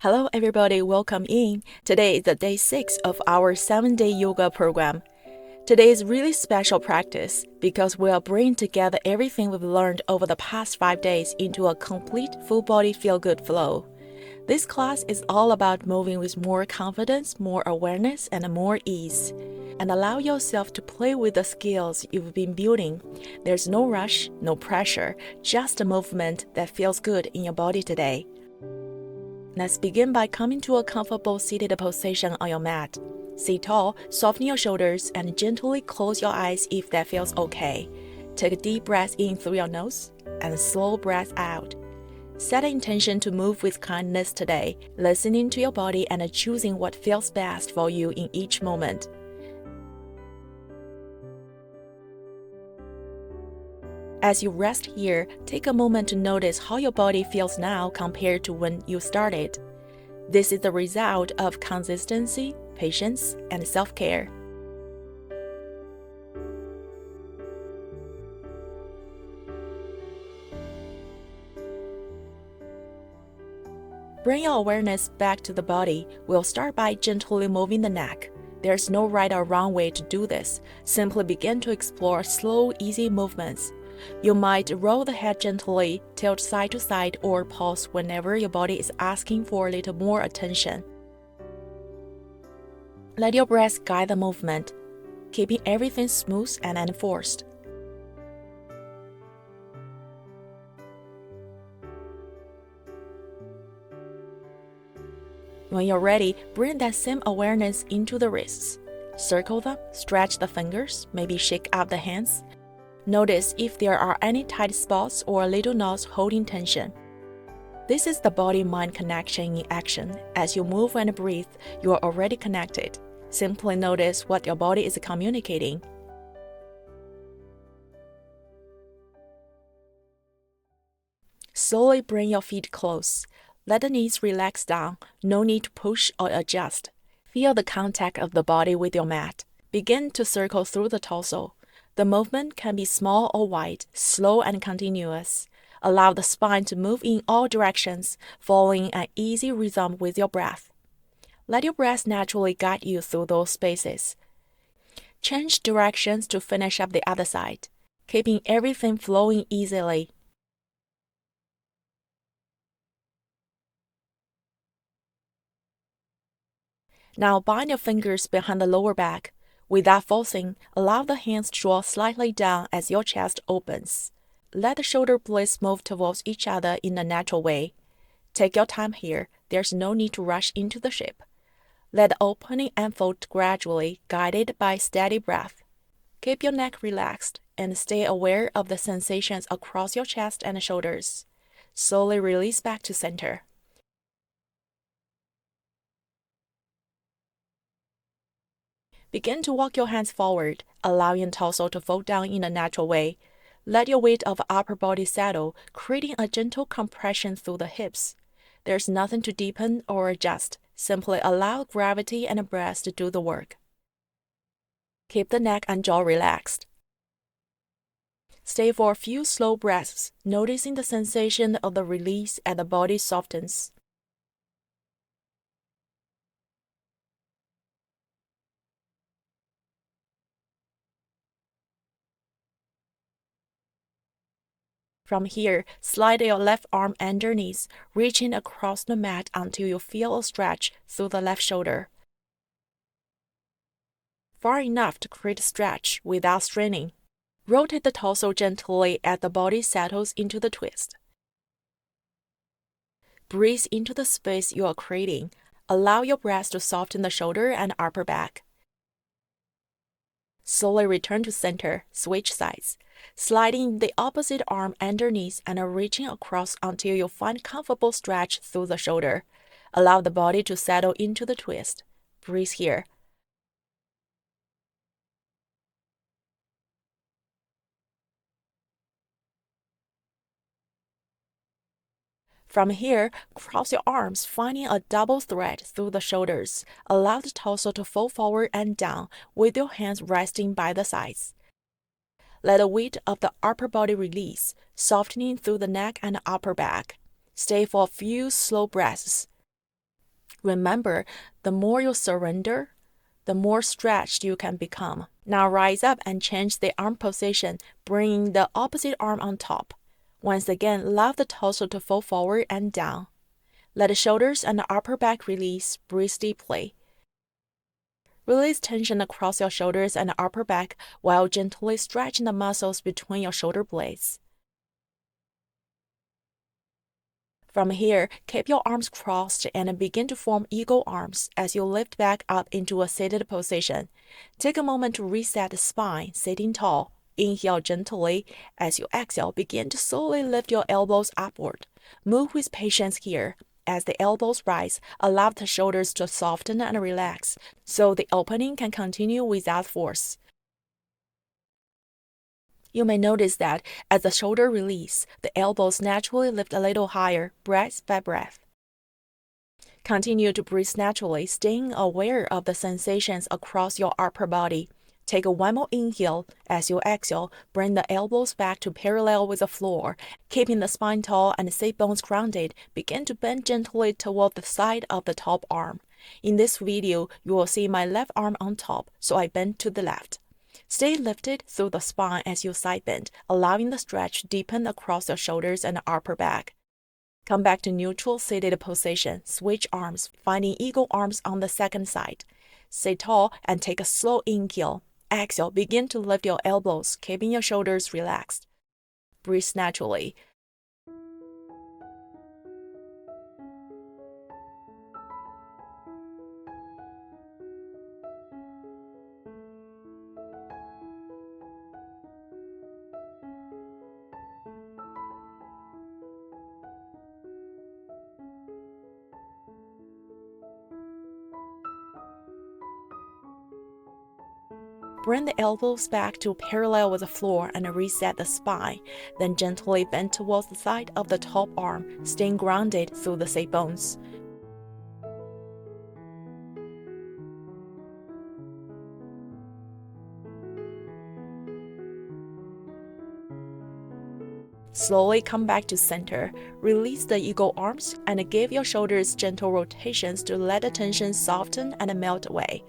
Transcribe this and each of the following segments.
Hello, everybody. Welcome in. Today is the day 6 of our 7-day yoga program. Today is really special practice because we are bringing together everything we've learned over the past 5 days into a complete full body feel good flow. This class is all about moving with more confidence, more awareness, and more ease. And allow yourself to play with the skills you've been building. There's no rush, no pressure, just a movement that feels good in your body today. Let's begin by coming to a comfortable seated position on your mat. Sit tall, soften your shoulders, and gently close your eyes if that feels okay. Take a deep breath in through your nose and a slow breath out. Set an intention to move with kindness today, listening to your body and choosing what feels best for you in each moment. As you rest here, take a moment to notice how your body feels now compared to when you started. This is the result of consistency, patience, and self-care. Bring your awareness back to the body. We'll start by gently moving the neck. There's no right or wrong way to do this. Simply begin to explore slow, easy movements. You might roll the head gently, tilt side to side, or pause whenever your body is asking for a little more attention. Let your breath guide the movement, keeping everything smooth and unforced. When you're ready, bring that same awareness into the wrists. Circle them, stretch the fingers, maybe shake out the hands. Notice if there are any tight spots or little knots holding tension. This is the body-mind connection in action. As you move and breathe, you are already connected. Simply notice what your body is communicating. Slowly bring your feet close. Let the knees relax down. No need to push or adjust. Feel the contact of the body with your mat. Begin to circle through the torso. The movement can be small or wide, slow and continuous. Allow the spine to move in all directions, following an easy rhythm with your breath. Let your breath naturally guide you through those spaces. Change directions to finish up the other side, keeping everything flowing easily. Now bind your fingers behind the lower back. Without forcing, allow the hands to draw slightly down as your chest opens. Let the shoulder blades move towards each other in a natural way. Take your time here. There's no need to rush into the shape. Let the opening unfold gradually, guided by steady breath. Keep your neck relaxed and stay aware of the sensations across your chest and shoulders. Slowly release back to center. Begin to walk your hands forward, allowing torso to fold down in a natural way. Let your weight of upper body settle, creating a gentle compression through the hips. There's nothing to deepen or adjust. Simply allow gravity and breath to do the work. Keep the neck and jaw relaxed. Stay for a few slow breaths, noticing the sensation of the release as the body softens. From here, slide your left arm underneath, reaching across the mat until you feel a stretch through the left shoulder. Far enough to create a stretch without straining. Rotate the torso gently as the body settles into the twist. Breathe into the space you are creating. Allow your breath to soften the shoulder and upper back. Slowly return to center, switch sides, sliding the opposite arm underneath and reaching across until you find comfortable stretch through the shoulder. Allow the body to settle into the twist. Breathe here. From here, cross your arms, finding a double thread through the shoulders. Allow the torso to fold forward and down, with your hands resting by the sides. Let the weight of the upper body release, softening through the neck and upper back. Stay for a few slow breaths. Remember, the more you surrender, the more stretched you can become. Now rise up and change the arm position, bringing the opposite arm on top. Once again, allow the torso to fall forward and down. Let the shoulders and the upper back release. Breathe deeply. Release tension across your shoulders and the upper back while gently stretching the muscles between your shoulder blades. From here, keep your arms crossed and begin to form eagle arms as you lift back up into a seated position. Take a moment to reset the spine, sitting tall. Inhale gently. As you exhale, begin to slowly lift your elbows upward. Move with patience here. As the elbows rise, allow the shoulders to soften and relax, so the opening can continue without force. You may notice that as the shoulder release, the elbows naturally lift a little higher, breath by breath. Continue to breathe naturally, staying aware of the sensations across your upper body. Take one more inhale. As you exhale, bring the elbows back to parallel with the floor. Keeping the spine tall and sit bones grounded, begin to bend gently toward the side of the top arm. In this video, you will see my left arm on top, so I bend to the left. Stay lifted through the spine as you side bend, allowing the stretch to deepen across your shoulders and upper back. Come back to neutral seated position. Switch arms, finding eagle arms on the second side. Sit tall and take a slow inhale. Exhale, begin to lift your elbows, keeping your shoulders relaxed. Breathe naturally. Bring the elbows back to parallel with the floor and reset the spine. Then gently bend towards the side of the top arm, staying grounded through the sit bones. Slowly come back to center. Release the eagle arms and give your shoulders gentle rotations to let the tension soften and melt away.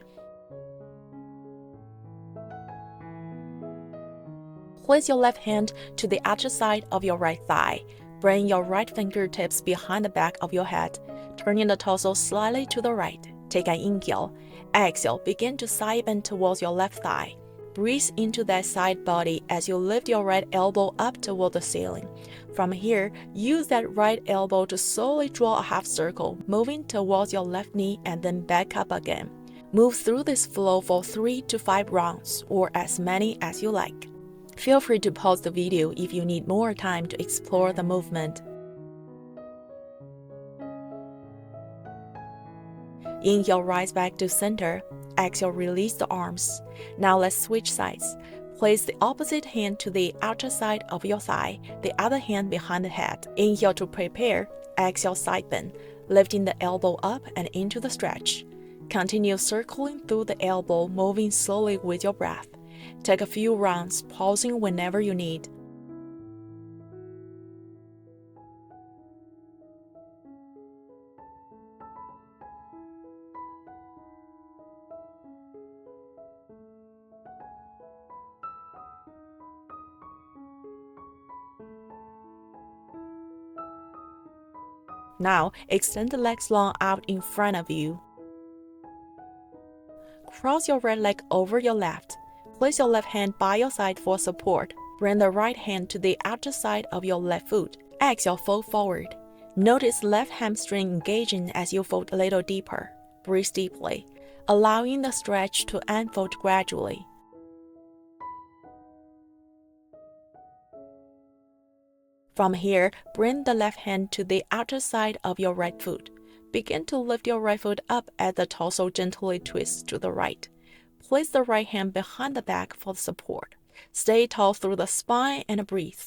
Place your left hand to the outer side of your right thigh. Bring your right fingertips behind the back of your head, turning the torso slightly to the right. Take an inhale. Exhale, begin to side bend towards your left thigh. Breathe into that side body as you lift your right elbow up toward the ceiling. From here, use that right elbow to slowly draw a half circle, moving towards your left knee and then back up again. Move through this flow for 3 to 5 rounds, or as many as you like. Feel free to pause the video if you need more time to explore the movement. Inhale, rise back to center. Exhale, release the arms. Now let's switch sides. Place the opposite hand to the outer side of your thigh, the other hand behind the head. Inhale to prepare. Exhale, side bend, lifting the elbow up and into the stretch. Continue circling through the elbow, moving slowly with your breath. Take a few rounds, pausing whenever you need. Now, extend the legs long out in front of you. Cross your right leg over your left. Place your left hand by your side for support. Bring the right hand to the outer side of your left foot. Exhale, fold forward. Notice left hamstring engaging as you fold a little deeper. Breathe deeply, allowing the stretch to unfold gradually. From here, bring the left hand to the outer side of your right foot. Begin to lift your right foot up as the torso gently twists to the right. Place the right hand behind the back for support. Stay tall through the spine and breathe.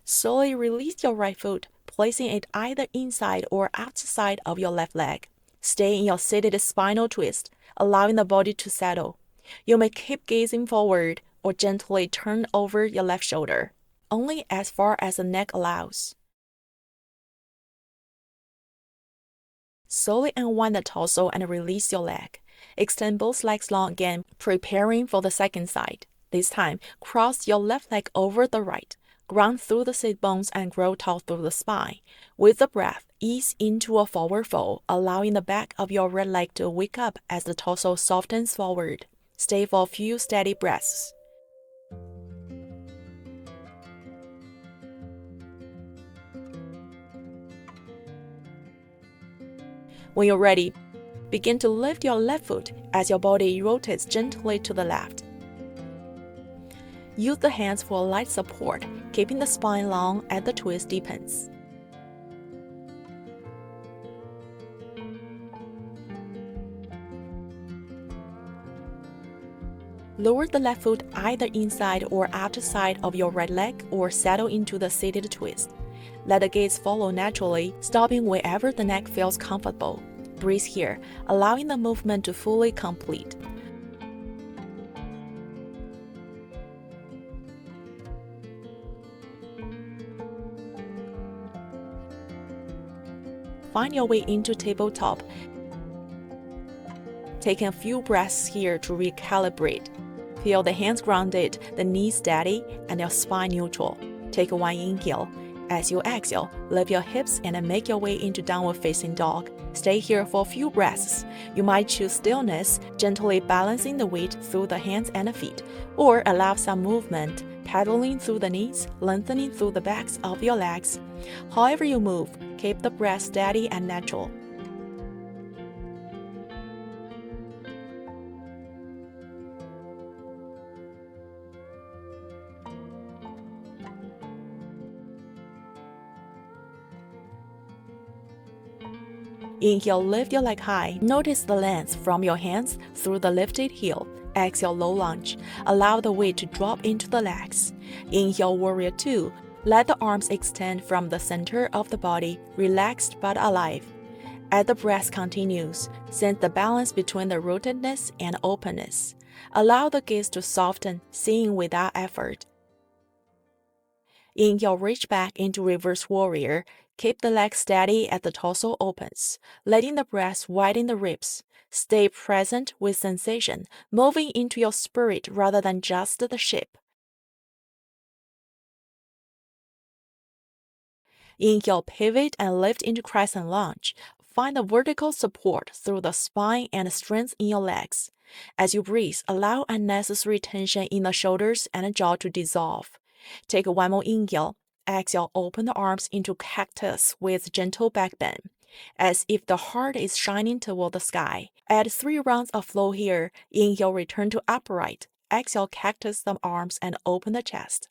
Slowly release your right foot, placing it either inside or outside of your left leg. Stay in your seated spinal twist, allowing the body to settle. You may keep gazing forward or gently turn over your left shoulder, only as far as the neck allows. Slowly unwind the torso and release your leg. Extend both legs long again, preparing for the second side. This time, cross your left leg over the right. Ground through the sit bones and grow tall through the spine. With the breath, ease into a forward fold, allowing the back of your right leg to wake up as the torso softens forward. Stay for a few steady breaths. When you're ready, begin to lift your left foot as your body rotates gently to the left. Use the hands for light support, keeping the spine long as the twist deepens. Lower the left foot either inside or outside of your right leg or settle into the seated twist. Let the gaze follow naturally, stopping wherever the neck feels comfortable. Breathe here, allowing the movement to fully complete. Find your way into tabletop. Taking a few breaths here to recalibrate. Feel the hands grounded, the knees steady, and your spine neutral. Take one inhale. As you exhale, lift your hips and make your way into downward facing dog. Stay here for a few breaths. You might choose stillness, gently balancing the weight through the hands and feet, or allow some movement, pedaling through the knees, lengthening through the backs of your legs. However you move, keep the breath steady and natural. Inhale, lift your leg high. Notice the length from your hands through the lifted heel. Exhale, low lunge. Allow the weight to drop into the legs. Inhale, warrior two. Let the arms extend from the center of the body, relaxed but alive. As the breath continues, sense the balance between the rootedness and openness. Allow the gaze to soften, seeing without effort. Inhale, reach back into reverse warrior. Keep the legs steady as the torso opens, letting the breath widen the ribs. Stay present with sensation, moving into your spirit rather than just the shape. Inhale, pivot and lift into crescent lunge. Find the vertical support through the spine and strength in your legs. As you breathe, allow unnecessary tension in the shoulders and jaw to dissolve. Take one more inhale. Exhale, open the arms into cactus with gentle back bend, as if the heart is shining toward the sky. Add 3 rounds of flow here. Inhale, return to upright. Exhale, cactus the arms and open the chest.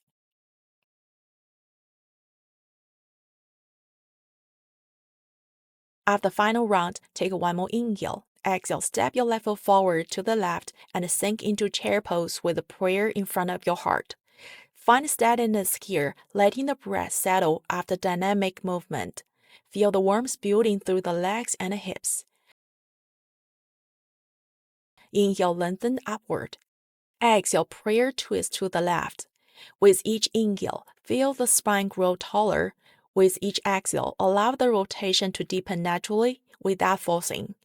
After the final round, take one more inhale. Exhale, step your left foot forward to the left and sink into chair pose with a prayer in front of your heart. Find steadiness here, letting the breath settle after dynamic movement. Feel the warmth building through the legs and hips. Inhale, lengthen upward. Exhale, prayer twist to the left. With each inhale, feel the spine grow taller. With each exhale, allow the rotation to deepen naturally without forcing.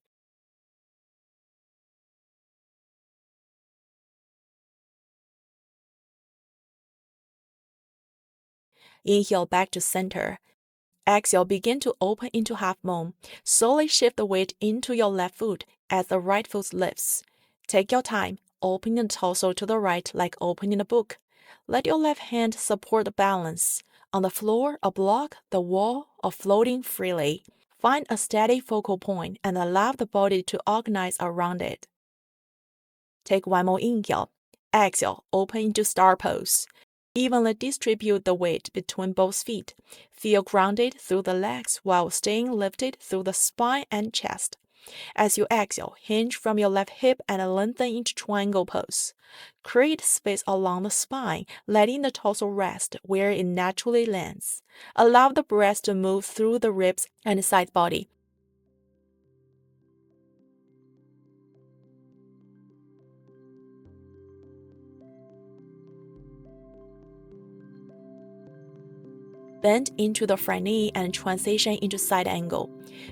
Inhale back to center. Exhale, begin to open into half moon. Slowly shift the weight into your left foot as the right foot lifts. Take your time, opening the torso to the right like opening a book. Let your left hand support the balance. On the floor, a block, the wall, or floating freely. Find a steady focal point and allow the body to organize around it. Take one more inhale. Exhale, open into star pose. Evenly distribute the weight between both feet. Feel grounded through the legs while staying lifted through the spine and chest. As you exhale, hinge from your left hip and lengthen into triangle pose. Create space along the spine, letting the torso rest where it naturally lands. Allow the breath to move through the ribs and side body. Bend into the front knee and transition into side angle.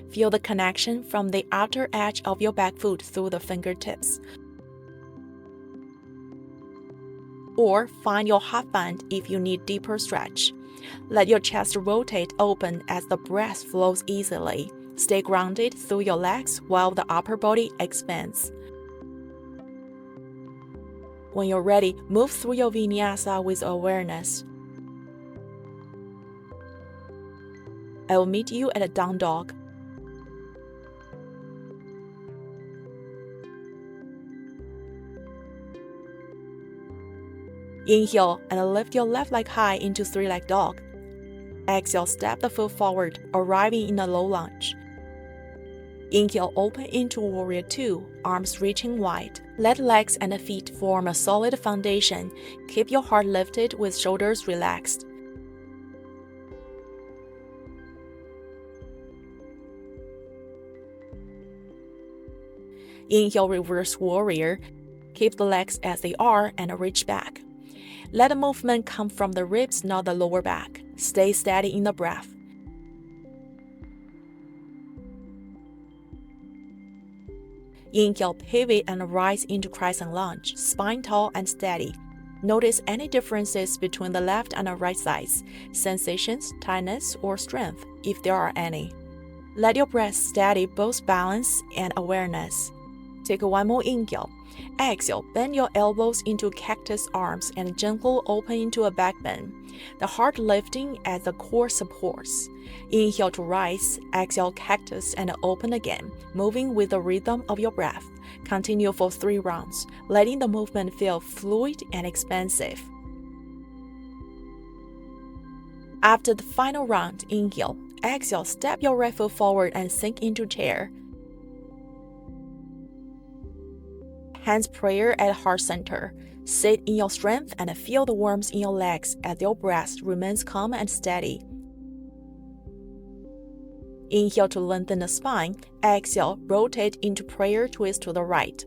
Feel the connection from the outer edge of your back foot through the fingertips. Or find your half bend if you need deeper stretch. Let your chest rotate open as the breath flows easily. Stay grounded through your legs while the upper body expands. When you're ready, move through your vinyasa with awareness. I will meet you at a down dog. Inhale and lift your left leg high into three-leg dog. Exhale, step the foot forward, arriving in a low lunge. Inhale, open into Warrior 2, arms reaching wide. Let legs and feet form a solid foundation. Keep your heart lifted with shoulders relaxed. Inhale, reverse warrior. Keep the legs as they are and reach back. Let the movement come from the ribs, not the lower back. Stay steady in the breath. Inhale, pivot and rise into crescent lunge, spine tall and steady. Notice any differences between the left and the right sides, sensations, tightness, or strength, if there are any. Let your breath steady both balance and awareness. Take one more inhale. Exhale, bend your elbows into cactus arms and gently open into a back bend. The heart lifting as the core supports. Inhale to rise, exhale cactus and open again, moving with the rhythm of your breath. Continue for 3 rounds, letting the movement feel fluid and expansive. After the final round, inhale. Exhale, step your right foot forward and sink into chair. Hands prayer at heart center. Sit in your strength and feel the warmth in your legs as your breath remains calm and steady. Inhale to lengthen the spine. Exhale, rotate into prayer twist to the right.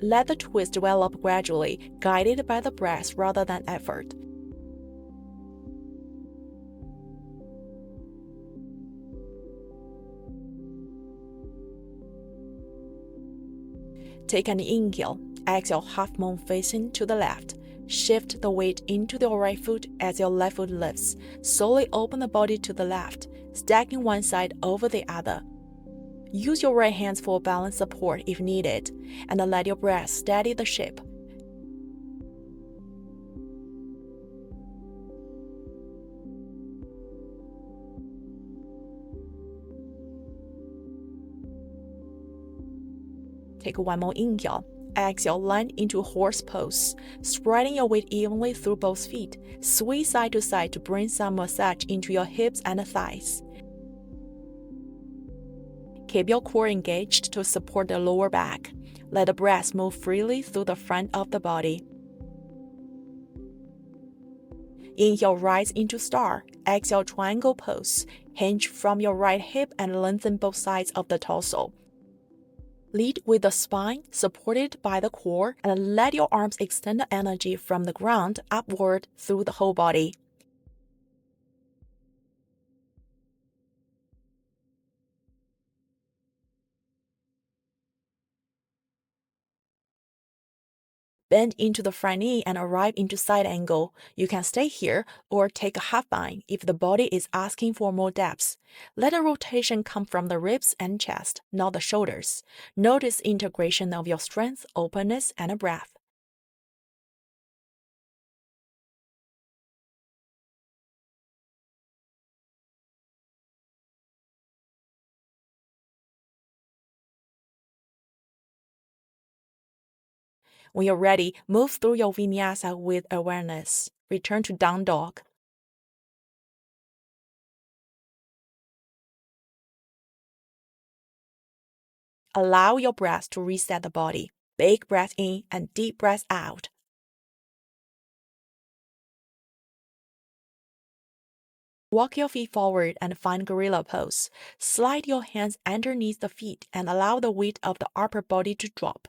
Let the twist develop gradually, guided by the breath rather than effort. Take an inhale. Exhale, half moon facing to the left. Shift the weight into your right foot as your left foot lifts. Slowly open the body to the left, stacking one side over the other. Use your right hands for balance support if needed, and let your breath steady the ship. Take one more inhale. Exhale, land into horse pose, spreading your weight evenly through both feet. Sway side to side to bring some massage into your hips and thighs. Keep your core engaged to support the lower back. Let the breath move freely through the front of the body. Inhale, rise into star. Exhale, triangle pose. Hinge from your right hip and lengthen both sides of the torso. Lead with the spine supported by the core and let your arms extend the energy from the ground upward through the whole body. Bend into the front knee and arrive into side angle. You can stay here or take a half bind if the body is asking for more depth. Let the rotation come from the ribs and chest, not the shoulders. Notice integration of your strength, openness, and breath. When you're ready, move through your vinyasa with awareness. Return to down dog. Allow your breath to reset the body. Big breath in and deep breath out. Walk your feet forward and find gorilla pose. Slide your hands underneath the feet and allow the weight of the upper body to drop.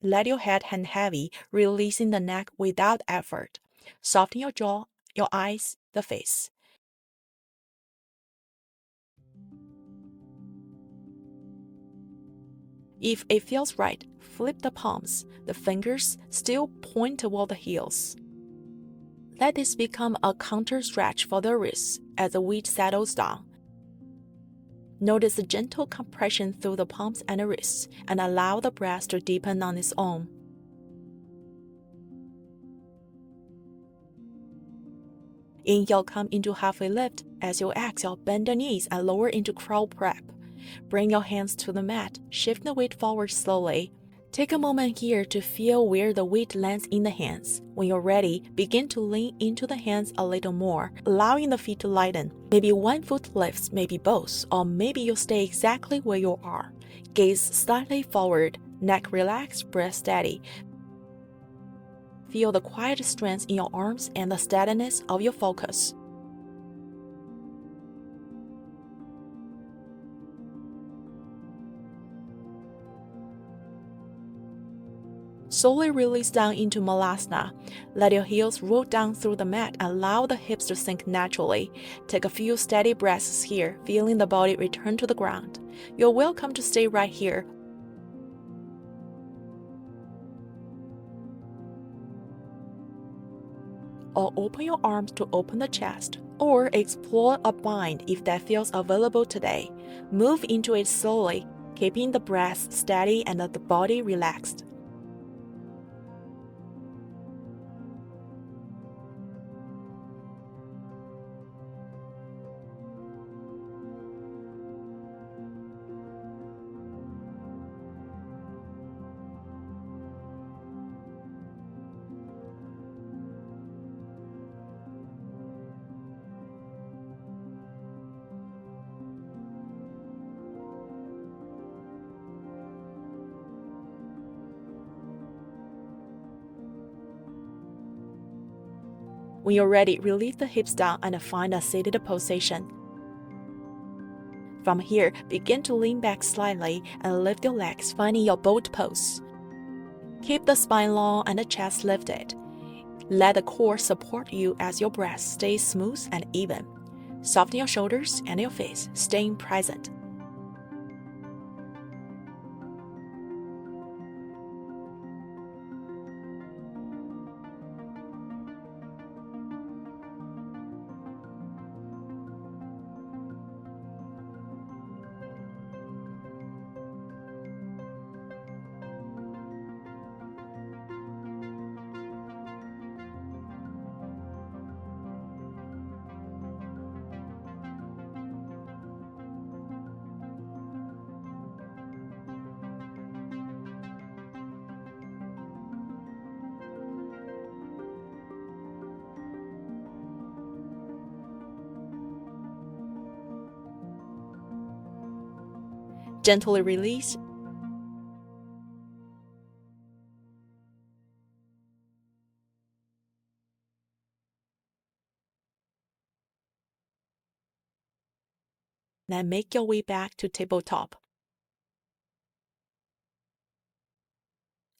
Let your head hang heavy, releasing the neck without effort. Soften your jaw, your eyes, the face. If it feels right, flip the palms. The fingers still point toward the heels. Let this become a counter stretch for the wrists as the weight settles down. Notice the gentle compression through the palms and the wrists, and allow the breath to deepen on its own. Inhale, come into halfway lift. As you exhale, bend the knees and lower into crow prep. Bring your hands to the mat, shift the weight forward slowly. Take a moment here to feel where the weight lands in the hands. When you're ready, begin to lean into the hands a little more, allowing the feet to lighten. Maybe one foot lifts, maybe both, or maybe you stay exactly where you are. Gaze slightly forward, neck relaxed, breath steady. Feel the quiet strength in your arms and the steadiness of your focus. Slowly release down into Malasana. Let your heels roll down through the mat and allow the hips to sink naturally. Take a few steady breaths here, feeling the body return to the ground. You're welcome to stay right here. Or open your arms to open the chest, or explore a bind if that feels available today. Move into it slowly, keeping the breath steady and the body relaxed. When you're ready, release the hips down and find a seated position. From here, begin to lean back slightly and lift your legs, finding your boat pose. Keep the spine long and the chest lifted. Let the core support you as your breath stays smooth and even. Soften your shoulders and your face, staying present. Gently release. Then make your way back to tabletop.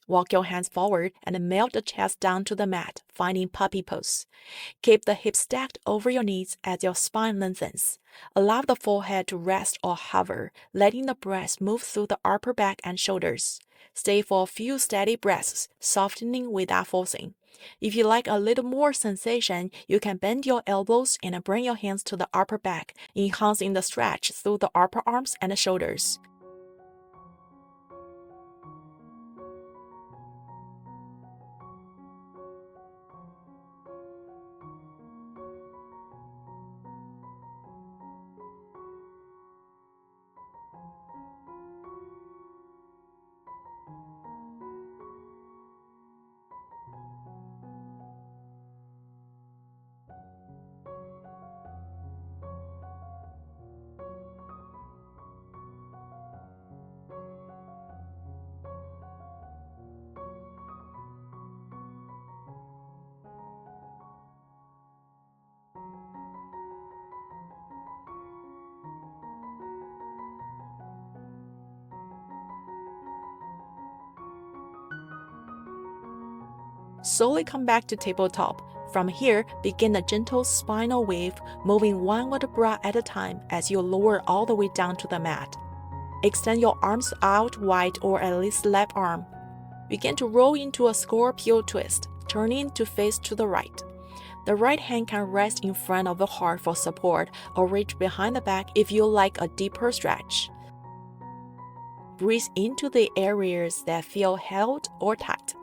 Walk your hands forward and melt the chest down to the mat, finding puppy pose. Keep the hips stacked over your knees as your spine lengthens. Allow the forehead to rest or hover, letting the breath move through the upper back and shoulders. Stay for a few steady breaths, softening without forcing. If you like a little more sensation, you can bend your elbows and bring your hands to the upper back, enhancing the stretch through the upper arms and the shoulders. Slowly come back to tabletop. From here, begin a gentle spinal wave, moving one vertebra at a time as you lower all the way down to the mat. Extend your arms out wide or at least left arm. Begin to roll into a scorpio twist, turning to face to the right. The right hand can rest in front of the heart for support or reach behind the back if you like a deeper stretch. Breathe into the areas that feel held or tight.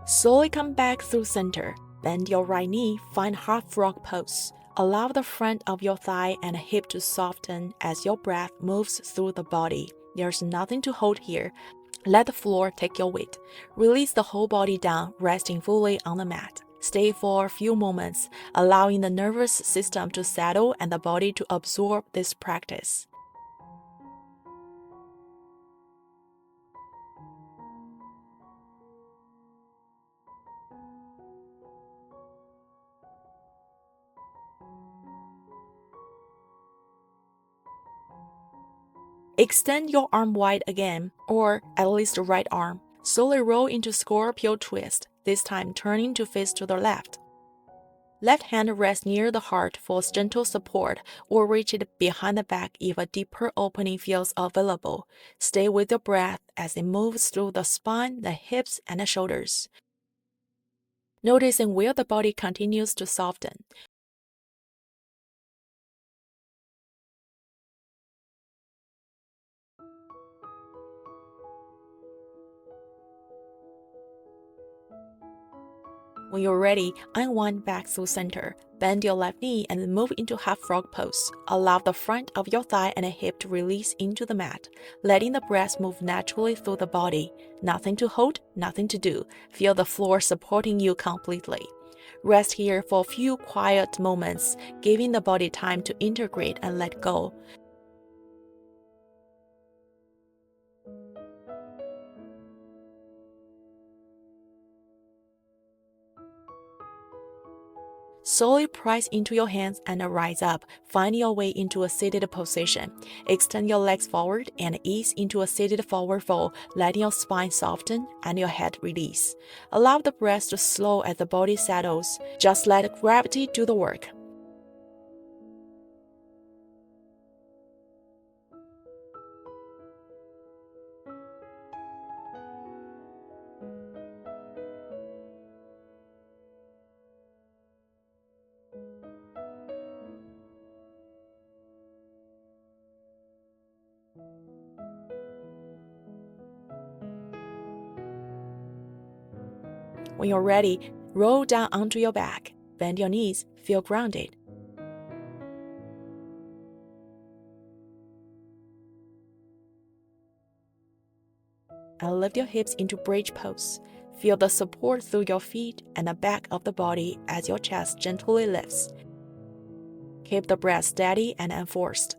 Slowly come back through center. Bend your right knee, find half frog pose. Allow the front of your thigh and hip to soften as your breath moves through the body. There's nothing to hold here. Let the floor take your weight. Release the whole body down, resting fully on the mat. Stay for a few moments, allowing the nervous system to settle and the body to absorb this practice. Extend your arm wide again, or at least the right arm. Slowly roll into scorpio twist, this time turning to face to the left. Left hand rests near the heart for gentle support, or reach it behind the back if a deeper opening feels available. Stay with your breath as it moves through the spine, the hips, and the shoulders. Noticing where the body continues to soften. When you're ready, unwind back through center. Bend your left knee and move into half frog pose. Allow the front of your thigh and hip to release into the mat, letting the breath move naturally through the body. Nothing to hold, nothing to do. Feel the floor supporting you completely. Rest here for a few quiet moments, giving the body time to integrate and let go. Slowly press into your hands and rise up, finding your way into a seated position. Extend your legs forward and ease into a seated forward fold, letting your spine soften and your head release. Allow the breath to slow as the body settles. Just let gravity do the work. When you're ready, roll down onto your back. Bend your knees, feel grounded. And lift your hips into bridge pose. Feel the support through your feet and the back of the body as your chest gently lifts. Keep the breath steady and unforced.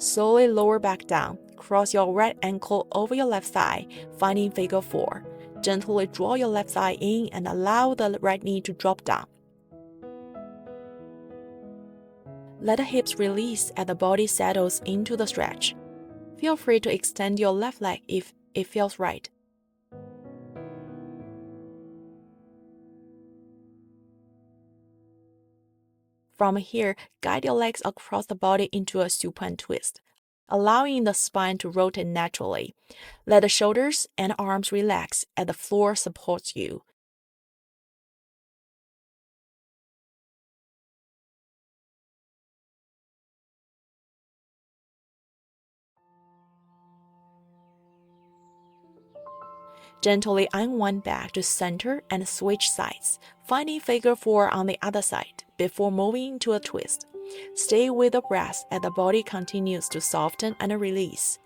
Slowly lower back down. Cross your right ankle over your left thigh, finding figure 4. Gently draw your left thigh in and allow the right knee to drop down. Let the hips release as the body settles into the stretch. Feel free to extend your left leg if it feels right. From here, guide your legs across the body into a supine twist, allowing the spine to rotate naturally. Let the shoulders and arms relax as the floor supports you. Gently unwind back to center and switch sides, finding figure 4 on the other side before moving to a twist. Stay with the breath as the body continues to soften and release.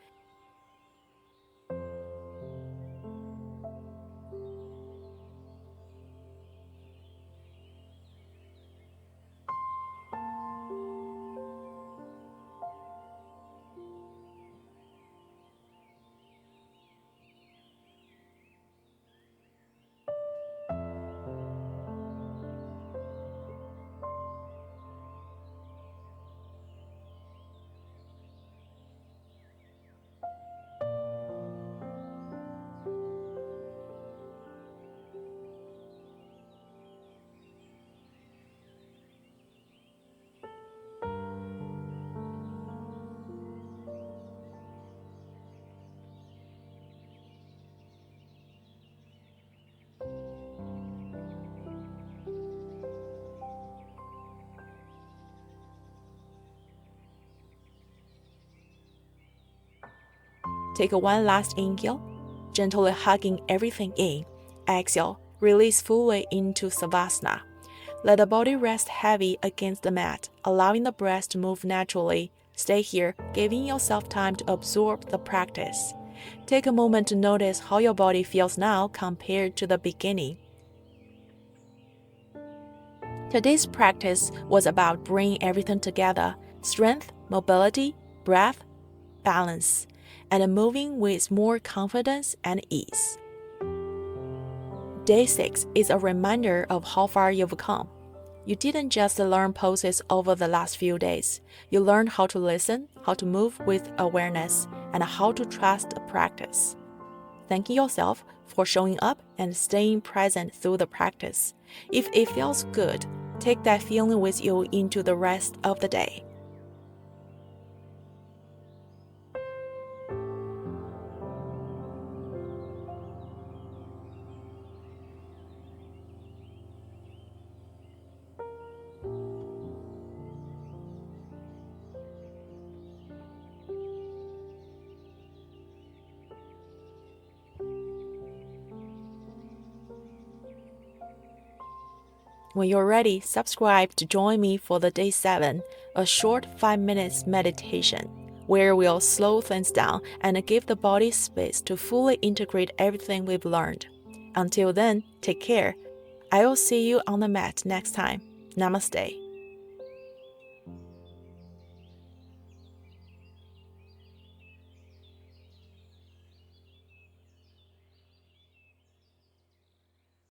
Take one last inhale, gently hugging everything in. Exhale, release fully into Savasana. Let the body rest heavy against the mat, allowing the breath to move naturally. Stay here, giving yourself time to absorb the practice. Take a moment to notice how your body feels now compared to the beginning. Today's practice was about bringing everything together: strength, mobility, breath, balance, and moving with more confidence and ease. Day 6 is a reminder of how far you've come. You didn't just learn poses over the last few days. You learned how to listen, how to move with awareness, and how to trust the practice. Thanking yourself for showing up and staying present through the practice. If it feels good, take that feeling with you into the rest of the day. When you're ready, subscribe to join me for the day 7, a short 5 minutes meditation, where we'll slow things down and give the body space to fully integrate everything we've learned. Until then, take care. I will see you on the mat next time. Namaste.